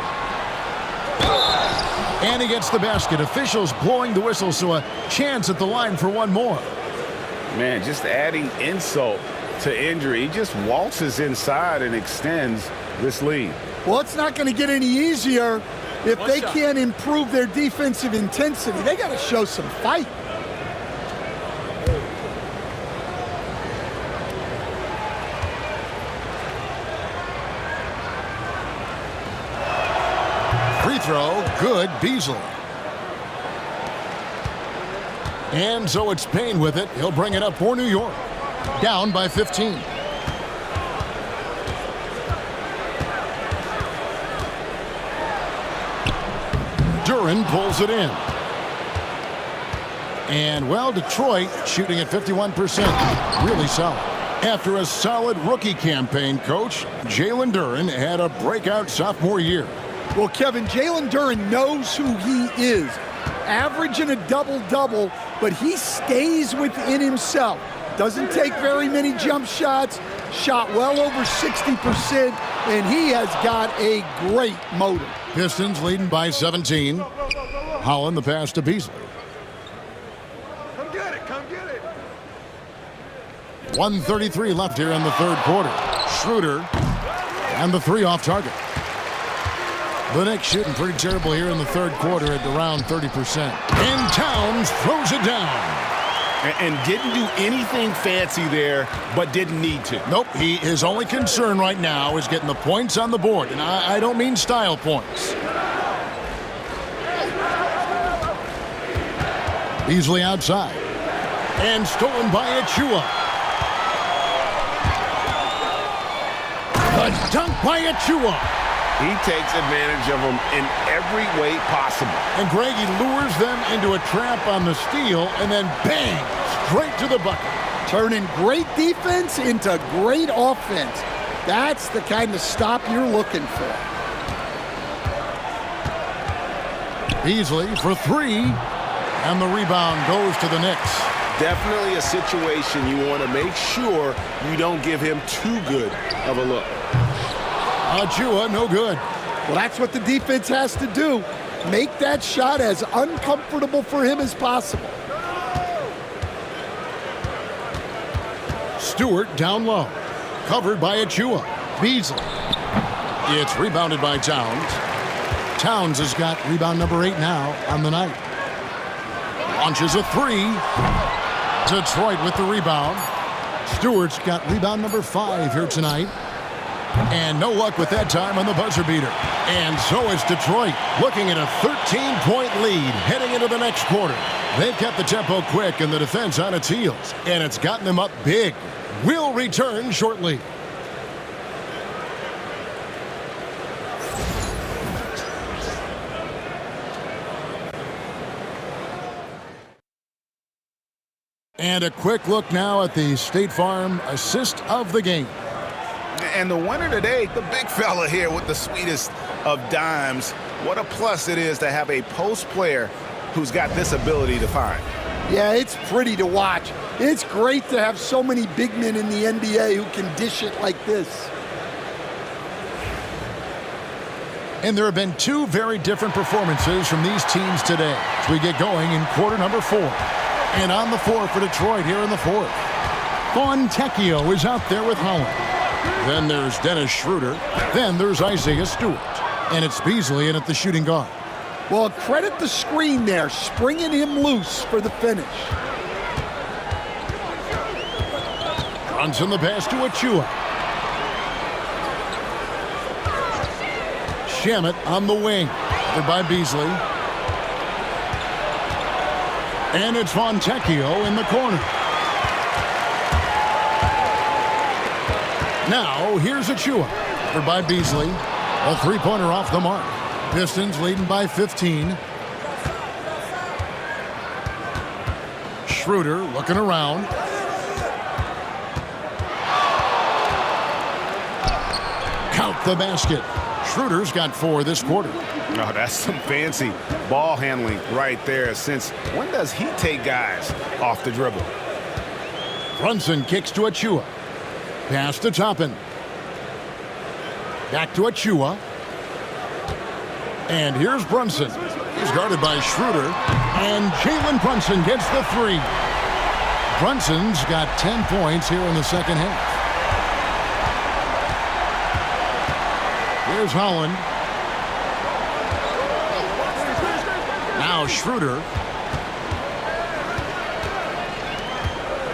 And he gets the basket. Officials blowing the whistle, so a chance at the line for one more. Man, just adding insult to injury. He just waltzes inside and extends this lead. Well, it's not going to get any easier if they can't improve their defensive intensity. They got to show some fight. Free throw, good, Beasley. And so it's Payne with it. He'll bring it up for New York. Down by 15. Duran pulls it in. And, well, Detroit shooting at 51%. Really solid. After a solid rookie campaign, Coach, Jalen Duran had a breakout sophomore year. Well, Kevin, Jalen Duran knows who he is. Averaging a double-double, but he stays within himself. Doesn't take very many jump shots. Shot well over 60%, and he has got a great motor. Pistons leading by 17. Holland the pass to Beasley. Come get it, come get it. 1:33 left here in the third quarter. Schroeder and the 3 off target. The Knicks shooting pretty terrible here in the third quarter at around 30%. And Towns throws it down. And didn't do anything fancy there, but didn't need to. Nope, his only concern right now is getting the points on the board. And I don't mean style points. Beasley outside. And stolen by Achua. A dunk by Achua. He takes advantage of them in every way possible. And Greg, he lures them into a trap on the steal, and then bang, straight to the bucket. Turning great defense into great offense. That's the kind of stop you're looking for. Beasley for 3, and the rebound goes to the Knicks. Definitely a situation you want to make sure you don't give him too good of a look. Achua, no good. Well, that's what the defense has to do. Make that shot as uncomfortable for him as possible. Stewart down low. Covered by Achua. Beasley. It's rebounded by Towns. Towns has got rebound number 8 now on the night. Launches a 3. Detroit with the rebound. Stewart's got rebound number 5 here tonight. And no luck with that time on the buzzer beater. And so it's Detroit looking at a 13-point lead heading into the next quarter. They've kept the tempo quick and the defense on its heels. And it's gotten them up big. We'll return shortly. And a quick look now at the State Farm assist of the game. And the winner today, the big fella here with the sweetest of dimes. What a plus it is to have a post player who's got this ability to find. Yeah, it's pretty to watch. It's great to have so many big men in the NBA who can dish it like this. And there have been two very different performances from these teams today as we get going in quarter number 4. And on the floor for Detroit here in the 4th. Fontecchio is out there with Holland. Then there's Dennis Schroeder. Then there's Isaiah Stewart. And it's Beasley in at the shooting guard. Well, credit the screen there, springing him loose for the finish. Brunson the pass to Achua. Shamet on the wing. Covered by Beasley. And it's Fontecchio in the corner. Now, here's Achua. Covered by Beasley. A three-pointer off the mark. Pistons leading by 15. Schroeder looking around. Count the basket. Schroeder's got 4 this quarter. Oh, that's some fancy ball handling right there. Since when does he take guys off the dribble? Brunson kicks to Achua. Pass to Toppin. Back to Achua. And here's Brunson. He's guarded by Schroeder. And Jalen Brunson gets the 3. Brunson's got 10 points here in the second half. Here's Holland. Now Schroeder.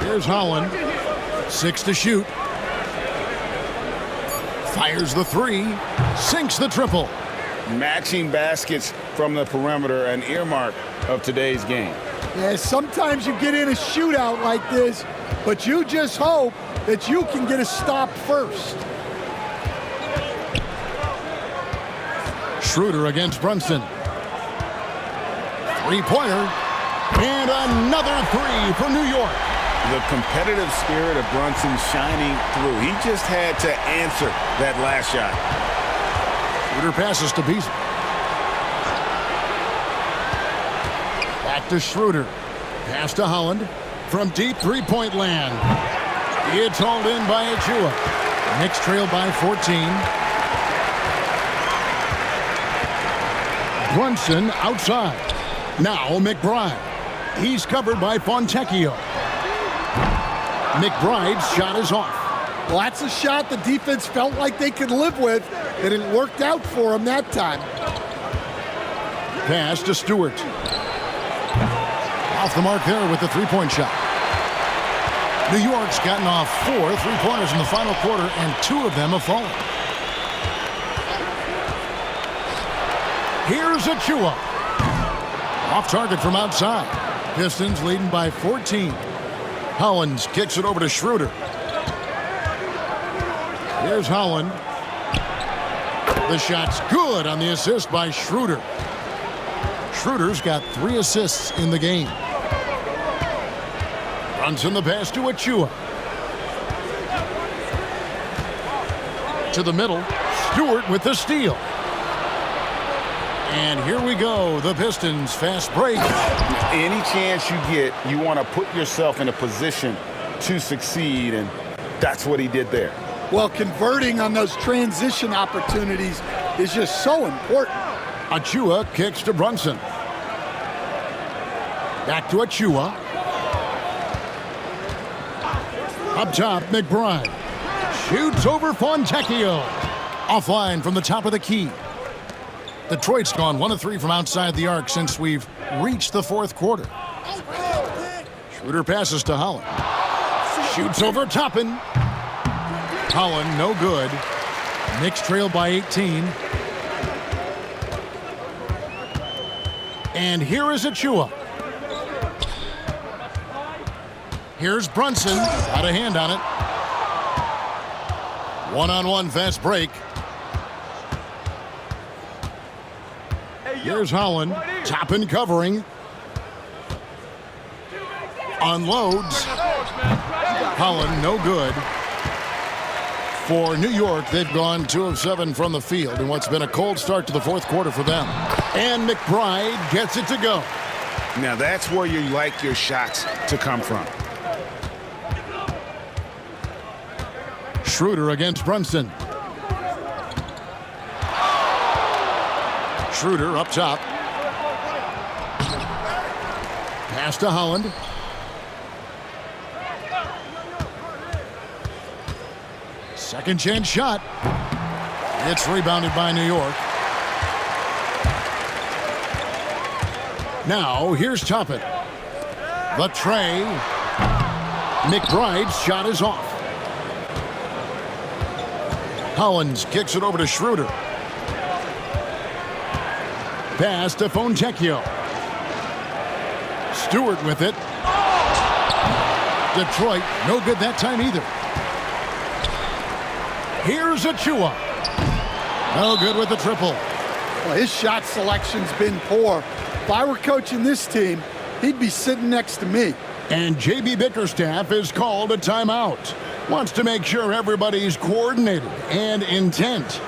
Here's Holland. 6 to shoot. Fires the 3. Sinks the triple. Matching baskets from the perimeter, an earmark of today's game. Yeah, sometimes you get in a shootout like this, but you just hope that you can get a stop first. Schroeder against Brunson. Three-pointer. And another 3 for New York. The competitive spirit of Brunson shining through. He just had to answer that last shot. Schroeder passes to Beasley. Back to Schroeder. Pass to Holland. From deep three-point land. It's hauled in by Achua. Knicks trail by 14. Brunson outside. Now McBride. He's covered by Fontecchio. McBride's shot is off. Well, that's a shot the defense felt like they could live with, and it worked out for him that time. Pass to Stewart. Off the mark there with the three-point shot. New York's gotten off 4 three-pointers in the final quarter, and 2 of them have fallen. Here's Achua. Off target from outside. Pistons leading by 14. Hollins kicks it over to Schroeder. Here's Holland. The shot's good on the assist by Schroeder. Schroeder's got 3 assists in the game. Brunson the pass to Achua. To the middle. Stewart with the steal. And here we go. The Pistons fast break. Any chance you get, you want to put yourself in a position to succeed, and that's what he did there. Well, converting on those transition opportunities is just so important. Achua kicks to Brunson. Back to Achua. Up top, McBride. Shoots over Fontecchio. Offline from the top of the key. Detroit's gone 1 of 3 from outside the arc since we've reached the 4th quarter. Schroeder passes to Holland. Shoots over Toppin. Holland, no good. Knicks trail by 18. And here is Achua. Here's Brunson. Got a hand on it. One-on-one fast break. Here's Holland. Toppin covering. Unloads. Holland, no good. For New York, they've gone 2 of 7 from the field in what's been a cold start to the fourth quarter for them. And McBride gets it to go. Now that's where you like your shots to come from. Schroeder against Brunson. Schroeder up top. Pass to Holland. Second chance shot. It's rebounded by New York. Now here's Toppin. The tray. McBride's shot is off. Hollins kicks it over to Schroeder. Pass to Fontecchio. Stewart with it. Detroit, no good that time either. Here's Achua. No good with the triple. Well, his shot selection's been poor. If I were coaching this team, he'd be sitting next to me. And J.B. Bickerstaff has called a timeout. Wants to make sure everybody's coordinated and intent.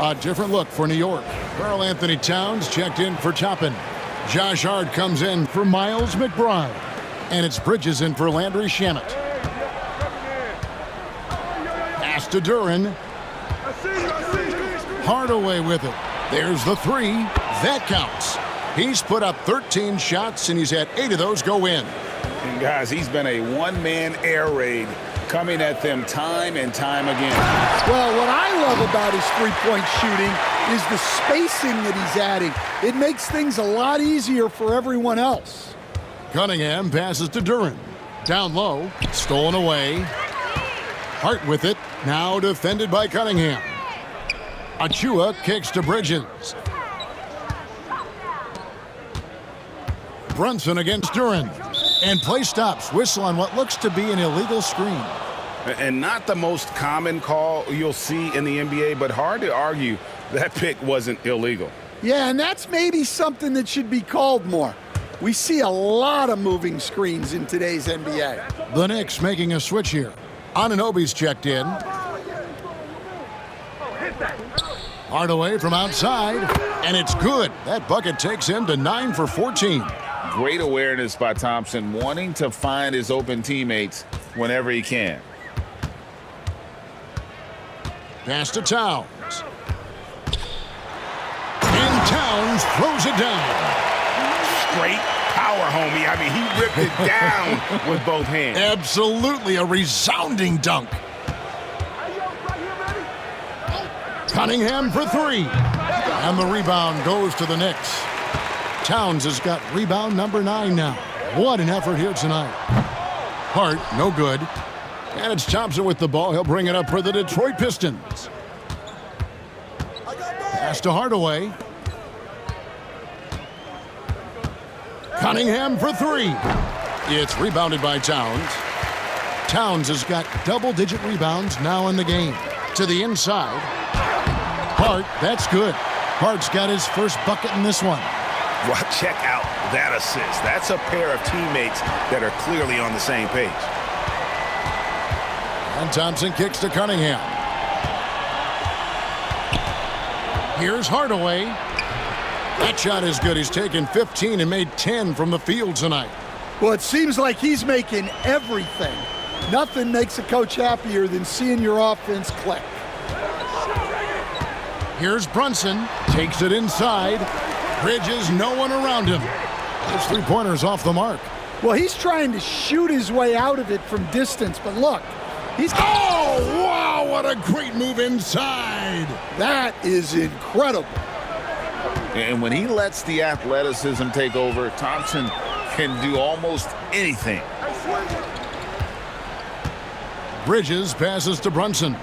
A different look for New York. Karl Anthony Towns checked in for Toppin. Josh Hart comes in for Miles McBride. And it's Bridges in for Landry Shamet. Pass to Duren. Hardaway with it. There's the three. That counts. He's put up 13 shots, and he's had 8 of those go in. And guys, he's been a one-man air raid coming at them time and time again. Well, what I love about his three-point shooting is the spacing that he's adding. It makes things a lot easier for everyone else. Cunningham passes to Duren. Down low, stolen away. Hart with it, now defended by Cunningham. Achua kicks to Bridges. Brunson against Duren. And play stops. Whistle on what looks to be an illegal screen. And not the most common call you'll see in the NBA, but hard to argue that pick wasn't illegal. Yeah, and that's maybe something that should be called more. We see a lot of moving screens in today's NBA. The Knicks making a switch here. Anunoby's checked in. Hardaway from outside, and it's good. That bucket takes him to 9 for 14. Great awareness by Thompson, wanting to find his open teammates whenever he can. Pass to Towns. And Towns throws it down. Straight power, homie. I mean, he ripped it down with both hands. Absolutely a resounding dunk. Cunningham for 3. And the rebound goes to the Knicks. Towns has got rebound number 9 now. What an effort here tonight. Hart, no good. And it's Thompson with the ball. He'll bring it up for the Detroit Pistons. Pass to Hardaway. Cunningham for 3. It's rebounded by Towns. Towns has got double-digit rebounds now in the game. To the inside. Hart, that's good. Hart's got his first bucket in this one. Well, check out that assist. That's a pair of teammates that are clearly on the same page. And Thompson kicks to Cunningham. Here's Hardaway. That shot is good. He's taken 15 and made 10 from the field tonight. Well, it seems like he's making everything. Nothing makes a coach happier than seeing your offense click. Here's Brunson. Takes it inside. Bridges, no one around him. Those three-pointers off the mark. Well, he's trying to shoot his way out of it from distance, but look, he's... Oh, wow, what a great move inside. That is incredible. And when he lets the athleticism take over, Thompson can do almost anything. Bridges passes to Brunson.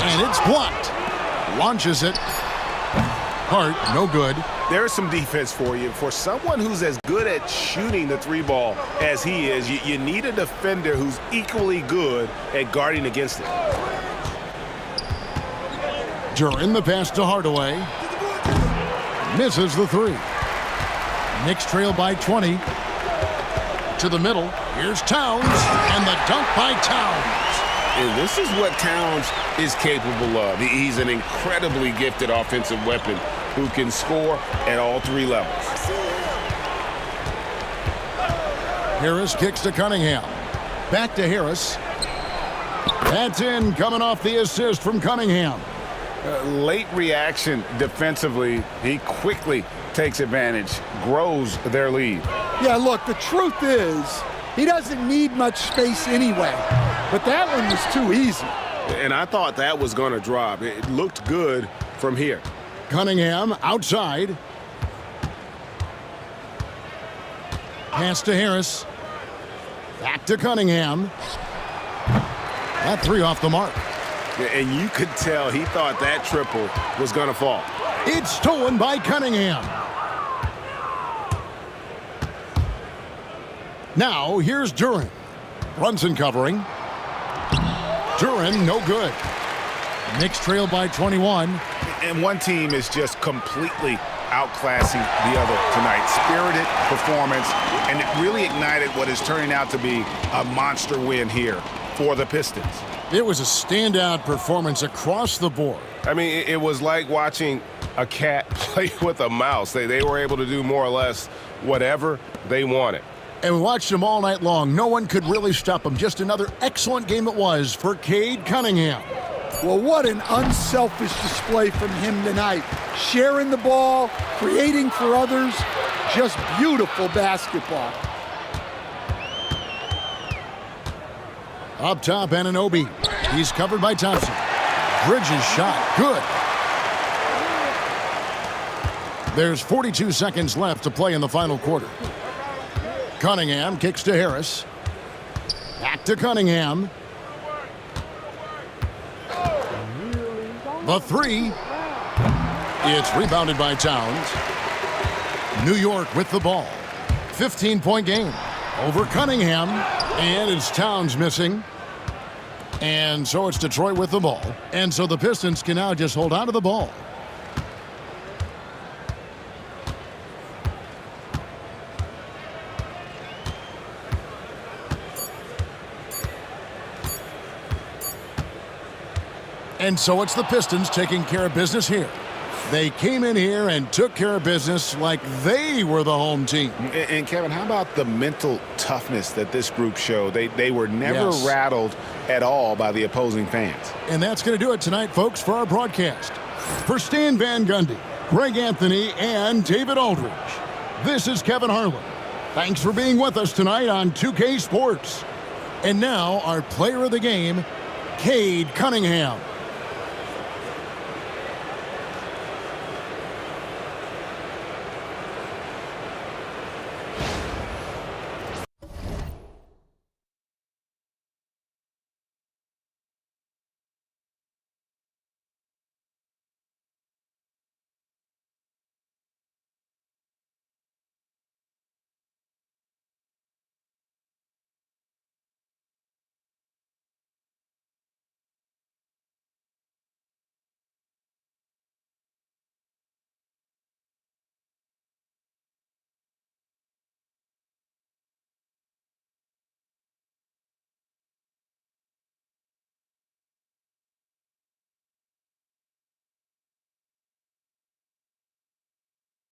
And it's blocked. Launches it. Hart, no good. There's some defense for you. For someone who's as good at shooting the three ball as he is, you need a defender who's equally good at guarding against it. Duran, the pass to Hardaway. Misses the three. Knicks trail by 20. To the middle. Here's Towns. And the dunk by Towns. And this is what Towns is capable of. He's an incredibly gifted offensive weapon who can score at all three levels. Harris kicks to Cunningham. Back to Harris. That's in, coming off the assist from Cunningham. Late reaction defensively. He quickly takes advantage, grows their lead. Yeah, look, the truth is, he doesn't need much space anyway. But that one was too easy. And I thought that was going to drop. It looked good from here. Cunningham outside. Pass to Harris. Back to Cunningham. That three off the mark. And you could tell he thought that triple was going to fall. It's stolen by Cunningham. Now here's Duran. Brunson covering. Duran, no good. Knicks trail by 21. And one team is just completely outclassing the other tonight. Spirited performance, and it really ignited what is turning out to be a monster win here for the Pistons. It was a standout performance across the board. I mean, it was like watching a cat play with a mouse. They were able to do more or less whatever they wanted. And we watched him all night long. No one could really stop him. Just another excellent game it was for Cade Cunningham. Well, what an unselfish display from him tonight. Sharing the ball, creating for others, just beautiful basketball. Up top, Anunoby. He's covered by Thompson. Bridges shot. Good. There's 42 seconds left to play in the final quarter. Cunningham kicks to Harris. Back to Cunningham. The three. It's rebounded by Towns. New York with the ball. 15-point game over Cunningham. And it's Towns missing. And so it's Detroit with the ball. And so the Pistons can now just hold on to the ball. And so it's the Pistons taking care of business here. They came in here and took care of business like they were the home team. And Kevin, how about the mental toughness that this group showed? They were never rattled at all by the opposing fans. And that's going to do it tonight, folks, for our broadcast. For Stan Van Gundy, Greg Anthony, and David Aldridge, this is Kevin Harlan. Thanks for being with us tonight on 2K Sports. And now our player of the game, Cade Cunningham.